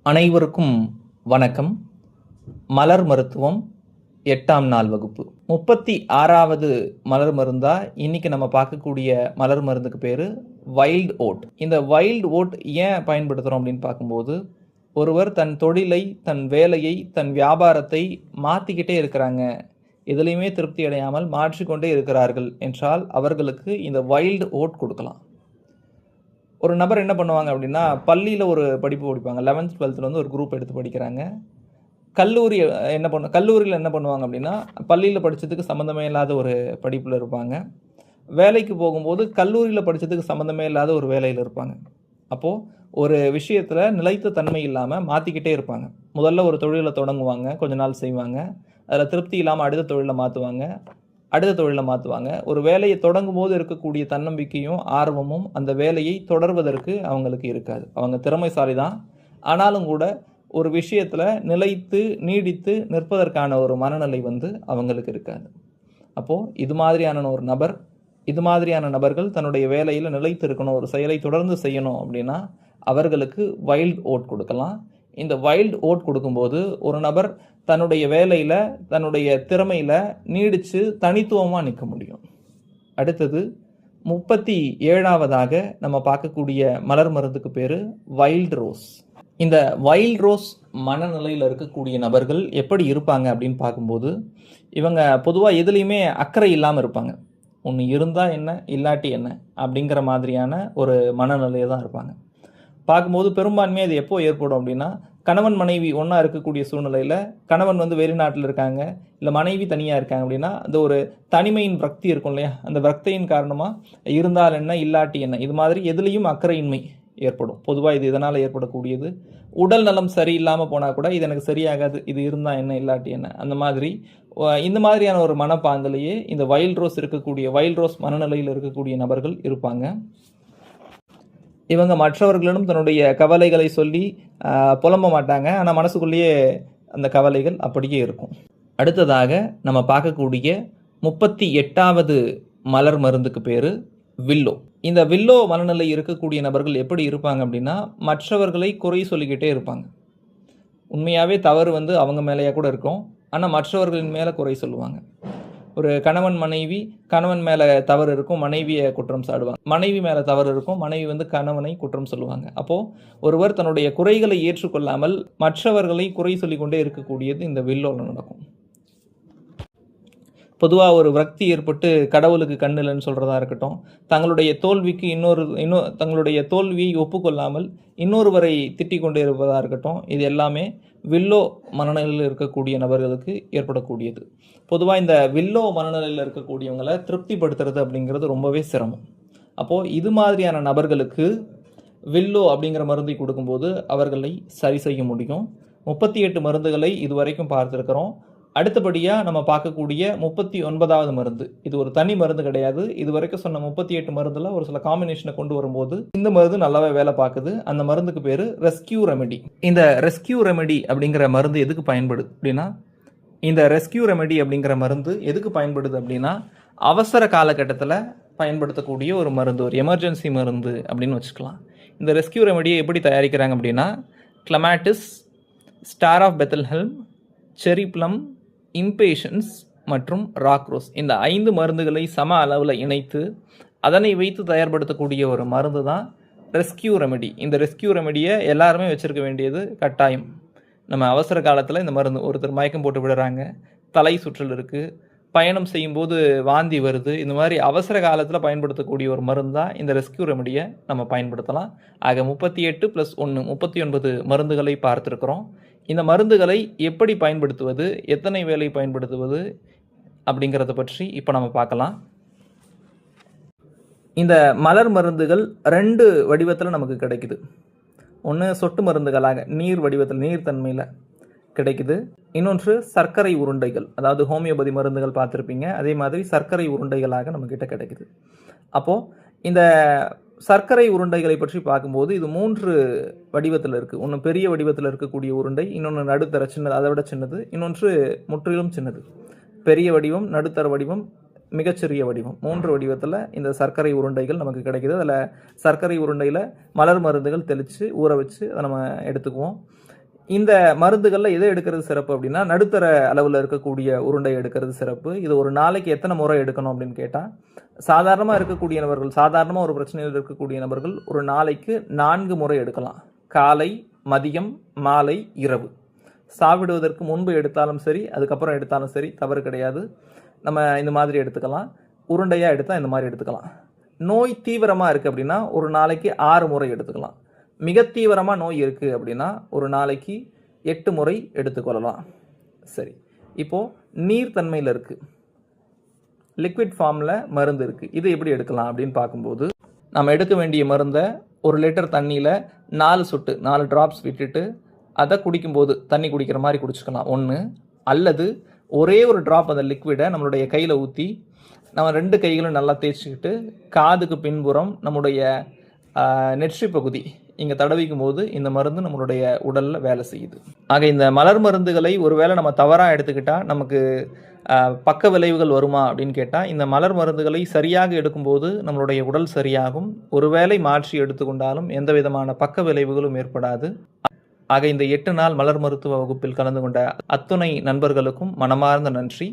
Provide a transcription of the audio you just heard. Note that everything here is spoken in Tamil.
அனைவருக்கும் வணக்கம். மலர் மருத்துவம் 8ஆம் நாள் வகுப்பு 36வது மலர் மருந்தா இன்னைக்கு நம்ம பார்க்கக்கூடிய மலர் மருந்துக்கு பேரு வைல்ட் ஓட். இந்த வைல்ட் ஓட் ஏன் பயன்படுத்துகிறோம் அப்படின்னு பார்க்கும்போது, ஒருவர் தன் தொழிலை, தன் வேலையை, தன் வியாபாரத்தை மாற்றிக்கிட்டே இருக்கிறாங்க, எதுலையுமே திருப்தி அடையாமல் மாற்றிக்கொண்டே இருக்கிறார்கள் என்றால் அவர்களுக்கு இந்த வைல்டு ஓட் கொடுக்கலாம். ஒரு நபர் என்ன பண்ணுவாங்க அப்படின்னா, பள்ளியில் ஒரு படிப்பு படிப்பாங்க. 11th 12th வந்து ஒரு குரூப் எடுத்து படிக்கிறாங்க. கல்லூரியில் என்ன பண்ணுவாங்க அப்படின்னா, பள்ளியில் படித்ததுக்கு சம்மந்தமே இல்லாத ஒரு படிப்பில் இருப்பாங்க. வேலைக்கு போகும்போது கல்லூரியில் படித்ததுக்கு சம்மந்தமே இல்லாத ஒரு வேலையில் இருப்பாங்க. அப்போது ஒரு விஷயத்தில் நிலைத்த தன்மை இல்லாமல் மாற்றிக்கிட்டே இருப்பாங்க. முதல்ல ஒரு தொழிலை தொடங்குவாங்க, கொஞ்ச நாள் செய்வாங்க, அதில் திருப்தி இல்லாமல் அடுத்த தொழிலை மாற்றுவாங்க. ஒரு வேலையை தொடங்கும் போது இருக்கக்கூடிய தன்னம்பிக்கையும் ஆர்வமும் அந்த வேலையை தொடர்வதற்கு அவங்களுக்கு இருக்காது. அவங்க திறமைசாலி தான், ஆனாலும் கூட ஒரு விஷயத்தில் நிலைத்து நீடித்து நிற்பதற்கான ஒரு மனநிலை அவங்களுக்கு இருக்காது. அப்போது இது மாதிரியான நபர்கள் தன்னுடைய வேலையில் நிலைத்து இருக்கணும், ஒரு செயலை தொடர்ந்து செய்யணும் அப்படின்னா அவர்களுக்கு வைல்ட் ஓட் கொடுக்கலாம். இந்த வைல்ட் ஓட் கொடுக்கும்போது ஒரு நபர் தன்னுடைய வேலையில், தன்னுடைய திறமையில் நீடித்து தனித்துவமாக நிற்க முடியும். அடுத்தது 37வதாக நம்ம பார்க்கக்கூடிய மலர் மருந்துக்கு பேர் வைல்ட் ரோஸ். இந்த வைல்ட் ரோஸ் மனநிலையில் இருக்கக்கூடிய நபர்கள் எப்படி இருப்பாங்க அப்படின்னு பார்க்கும்போது, இவங்க பொதுவாக எதுலேயுமே அக்கறை இல்லாமல் இருப்பாங்க. ஒன்று இருந்தால் என்ன, இல்லாட்டி என்ன அப்படிங்கிற மாதிரியான ஒரு மனநிலையை தான் இருப்பாங்க. பார்க்கும்போது பெரும்பான்மையாக இது எப்போ ஏற்படும் அப்படின்னா, கணவன் மனைவி ஒன்றா இருக்கக்கூடிய சூழ்நிலையில் கணவன் வெளிநாட்டில் இருக்காங்க, இல்லை மனைவி தனியாக இருக்காங்க அப்படின்னா, அந்த ஒரு தனிமையின் விரக்தி இருக்கும் இல்லையா, அந்த விரக்தியின் காரணமாக இருந்தால் என்ன, இல்லாட்டி என்ன, இது மாதிரி எதுலேயும் அக்கறையின்மை ஏற்படும். பொதுவாக இது இதனால் ஏற்படக்கூடியது. உடல் நலம் சரியில்லாமல் போனால் கூட இது எனக்கு சரியாகாது, இது இருந்தால் என்ன, இல்லாட்டி என்ன, அந்த மாதிரி இந்த மாதிரியான ஒரு மனப்பாங்கிலேயே இந்த வைல்ட் ரோஸ் மனநிலையில் இருக்கக்கூடிய நபர்கள் இருப்பாங்க. இவங்க மற்றவர்களிடம் தன்னுடைய கவலைகளை சொல்லி புலம்ப மாட்டாங்க, ஆனால் மனசுக்குள்ளேயே அந்த கவலைகள் அப்படியே இருக்கும். அடுத்ததாக நம்ம பார்க்கக்கூடிய 38வது மலர் மருந்துக்கு பேர் வில்லோ. இந்த வில்லோ மனநிலை இருக்கக்கூடிய நபர்கள் எப்படி இருப்பாங்க அப்படின்னா, மற்றவர்களை குறை சொல்லிக்கிட்டே இருப்பாங்க. உண்மையாகவே தவறு அவங்க மேலேயே கூட இருக்கும், ஆனால் மற்றவர்களின் மேலே குறை சொல்லுவாங்க. ஒரு கணவன் மேலே தவறு இருக்கும், மனைவியை குற்றம் சாடுவாங்க. மனைவி மேலே தவறு இருக்கும், மனைவி கணவனை குற்றம் சொல்லுவாங்க. அப்போது ஒருவர் தன்னுடைய குறைகளை ஏற்றுக்கொள்ளாமல் மற்றவர்களை குறை சொல்லிக்கொண்டே இருக்கக்கூடியது இந்த வில்லோவில் நடக்கும். பொதுவாக ஒரு விரக்தி ஏற்பட்டு கடவுளுக்கு கண்ணில்லைன்னு சொல்கிறதா இருக்கட்டும், தங்களுடைய தோல்வியை ஒப்புக்கொள்ளாமல் இன்னொருவரை திட்டிக் கொண்டே இருப்பதாக இருக்கட்டும், இது எல்லாமே வில்லோ மனநிலையில் இருக்கக்கூடிய நபர்களுக்கு ஏற்படக்கூடியது. பொதுவாக இந்த வில்லோ மனநிலையில் இருக்கக்கூடியவங்களை திருப்திப்படுத்துறது அப்படிங்கிறது ரொம்பவே சிரமம். அப்போது இது மாதிரியான நபர்களுக்கு வில்லோ அப்படிங்கிற மருந்தை கொடுக்கும்போது அவர்களை சரி செய்ய முடியும். 38 மருந்துகளை இதுவரைக்கும் பார்த்துருக்கிறோம். அடுத்தபடியாக நம்ம பார்க்கக்கூடிய 39வது மருந்து, இது ஒரு தனி மருந்து கிடையாது. இது வரைக்கும் சொன்ன 38 மருந்தில் ஒரு சில காம்பினேஷனை கொண்டு வரும்போது இந்த மருந்து நல்லாவே வேலை பார்க்குது. அந்த மருந்துக்கு பேர் ரெஸ்கியூ ரெமெடி. இந்த ரெஸ்கியூ ரெமெடி அப்படிங்கிற மருந்து எதுக்கு பயன்படுது அப்படின்னா, அவசர காலகட்டத்தில் பயன்படுத்தக்கூடிய ஒரு மருந்து, ஒரு எமர்ஜென்சி மருந்து அப்படின்னு வச்சுக்கலாம். இந்த ரெஸ்கியூ ரெமெடியை எப்படி தயாரிக்கிறாங்க அப்படின்னா, கிளமாட்டிஸ், ஸ்டார் ஆஃப் பெத்தல்ஹெல்ம், செரி ப்ளம், இம்பேஷன்ஸ் மற்றும் ராக்ரோஸ், இந்த 5 மருந்துகளை சம அளவில் இணைத்து அதனை வைத்து தயார்படுத்தக்கூடிய ஒரு மருந்து தான் ரெஸ்கியூ ரெமெடி. இந்த ரெஸ்கியூ ரெமெடியை எல்லாருமே வச்சுருக்க வேண்டியது கட்டாயம். நம்ம அவசர காலத்தில் இந்த மருந்து, ஒருத்தர் மயக்கம் போட்டு விடுறாங்க, தலை சுற்றல் இருக்குது, பயணம் செய்யும்போது வாந்தி வருது, இந்த மாதிரி அவசர காலத்தில் பயன்படுத்தக்கூடிய ஒரு மருந்து தான் இந்த ரெஸ்கியூ ரெமெடியை நம்ம பயன்படுத்தலாம். ஆக 38 + 1 39 மருந்துகளை பார்த்துருக்குறோம். இந்த மருந்துகளை எப்படி பயன்படுத்துவது, எத்தனை வேளை பயன்படுத்துவது அப்படிங்கிறத பற்றி இப்போ நம்ம பார்க்கலாம். இந்த மலர் மருந்துகள் 2 வடிவத்தில் நமக்கு கிடைக்குது. ஒன்று சொட்டு மருந்துகளாக நீர் வடிவத்தில், நீர்த்தன்மையில் கிடைக்குது. இன்னொன்று சர்க்கரை உருண்டைகள், அதாவது ஹோமியோபதி மருந்துகள் பார்த்துருப்பீங்க, அதே மாதிரி சர்க்கரை உருண்டைகளாக நம்மக்கிட்ட கிடைக்குது. அப்போது இந்த சர்க்கரை உருண்டைகளை பற்றி பார்க்கும்போது இது 3 வடிவத்தில் இருக்குது. ஒன்று பெரிய வடிவத்தில் இருக்கக்கூடிய உருண்டை, இன்னொன்று நடுத்தர சின்னது, அதை விட சின்னது, இன்னொன்று முற்றிலும் சின்னது. பெரிய வடிவம், நடுத்தர வடிவம், மிகச்சிறிய வடிவம் 3 வடிவத்தில் இந்த சர்க்கரை உருண்டைகள் நமக்கு கிடைக்குது. அதில் சர்க்கரை உருண்டையில் மலர் மருந்துகள் தெளித்து ஊற வச்சு அதை நம்ம எடுத்துக்குவோம். இந்த மருந்துகளில் எதை எடுக்கிறது சிறப்பு அப்படின்னா, நடுத்தர அளவில் இருக்கக்கூடிய உருண்டை எடுக்கிறது சிறப்பு. இது ஒரு நாளைக்கு எத்தனை முறை எடுக்கணும் அப்படின்னு கேட்டால், சாதாரணமாக இருக்கக்கூடிய நபர்கள், சாதாரணமாக ஒரு பிரச்சனையில் இருக்கக்கூடிய நபர்கள் ஒரு நாளைக்கு 4 முறை எடுக்கலாம். காலை, மதியம், மாலை, இரவு. சாப்பிடுவதற்கு முன்பு எடுத்தாலும் சரி, அதுக்கப்புறம் எடுத்தாலும் சரி, தவறு கிடையாது. நம்ம இந்த மாதிரி எடுத்துக்கலாம். உருண்டையாக எடுத்தால் இந்த மாதிரி எடுத்துக்கலாம். நோய் தீவிரமாக இருக்குது அப்படின்னா ஒரு நாளைக்கு 6 முறை எடுத்துக்கலாம். மிக தீவிரமாக நோய் இருக்குது அப்படின்னா ஒரு நாளைக்கு 8 முறை எடுத்துக்கொள்ளலாம். சரி, இப்போது நீர்த்தன்மையில் இருக்குது, லிக்விட் ஃபார்மில் மருந்து இருக்குது. இது எப்படி எடுக்கலாம் அப்படின்னு பார்க்கும்போது, நம்ம எடுக்க வேண்டிய மருந்தை 1 லிட்டர் தண்ணியில் 4 சொட்டு 4 ட்ராப்ஸ் விட்டுட்டு அதை குடிக்கும்போது தண்ணி குடிக்கிற மாதிரி குடிச்சிக்கலாம் ஒன்று. அல்லது ஒரே ஒரு ட்ராப் அந்த லிக்விடை நம்மளுடைய கையில் ஊற்றி நம்ம 2 கைகளும் நல்லா தேய்ச்சிக்கிட்டு காதுக்கு பின்புறம் நம்முடைய நெற்றி பகுதி இங்கே தடவிக்கும் போது இந்த மருந்து நம்மளுடைய உடலில் வேலை செய்யுது. ஆக இந்த மலர் மருந்துகளை ஒருவேளை நம்ம தவறாக எடுத்துக்கிட்டால் நமக்கு பக்க விளைவுகள் வருமா அப்படின்னு கேட்டால், இந்த மலர் மருந்துகளை சரியாக எடுக்கும்போது நம்மளுடைய உடல் சரியாகும். ஒருவேளை மாற்றி எடுத்துக்கொண்டாலும் எந்த விதமான பக்க விளைவுகளும் ஏற்படாது. ஆக இந்த 8 நாள் மலர் மருத்துவ வகுப்பில் கலந்து கொண்ட அத்துணை நண்பர்களுக்கும் மனமார்ந்த நன்றி.